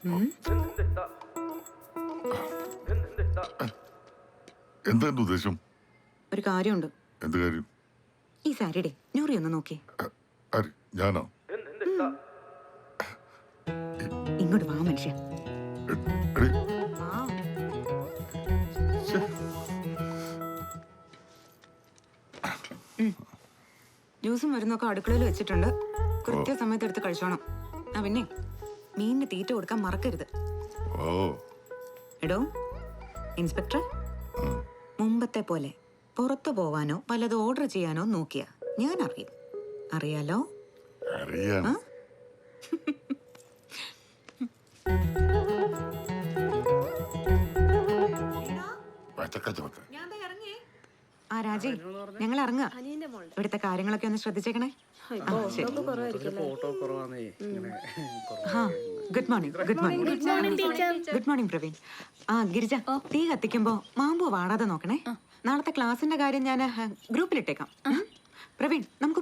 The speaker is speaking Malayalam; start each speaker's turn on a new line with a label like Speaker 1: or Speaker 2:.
Speaker 1: എന്താ എന്റെ ഉദ്ദേശം?
Speaker 2: ഒരു കാര്യമുണ്ട്.
Speaker 1: എന്ത് കാര്യം?
Speaker 2: ഈ സാരിയുടെ നൂറി ഒന്ന് നോക്കി.
Speaker 1: ആര്? ഞാനോ?
Speaker 2: ഇങ്ങോട്ട് വാ മനുഷ്യ.
Speaker 1: എടി,
Speaker 2: വാ.
Speaker 1: ശ്ശെ.
Speaker 2: ജ്യൂസും മരുന്നൊക്കെ അടുക്കളയിൽ വെച്ചിട്ടുണ്ട്. കൃത്യസമയത്ത് എടുത്ത് കഴിച്ചോണം. ആ പിന്നെ മീനിന് തീറ്റ കൊടുക്കാൻ മറക്കരുത്.
Speaker 1: ഓ,
Speaker 2: എടോ ഇൻസ്പെക്ടർ, മുമ്പത്തെ പോലെ പുറത്തു പോവാനോ പലത് ഓർഡർ ചെയ്യാനോ നോക്കിയ ഞാൻ അറിയാലോ.
Speaker 1: അറിയാം.
Speaker 2: ആ?
Speaker 1: പച്ചക്കച്ചവത്ത്.
Speaker 2: ആ രാജി, ഞങ്ങൾ ഇറങ്ങുക. ഇവിടുത്തെ കാര്യങ്ങളൊക്കെ ഒന്ന് ശ്രദ്ധിച്ചേക്കണേ. Good morning. Good morning Praveen. ആ ഗിരിജ, തീ കത്തിക്കുമ്പോ മാമ്പോ വാടാതെ നോക്കണേ. നാളത്തെ ക്ലാസിന്റെ കാര്യം ഞാൻ ഗ്രൂപ്പിലിട്ടേക്കാം. പ്രവീൺ, നമുക്ക്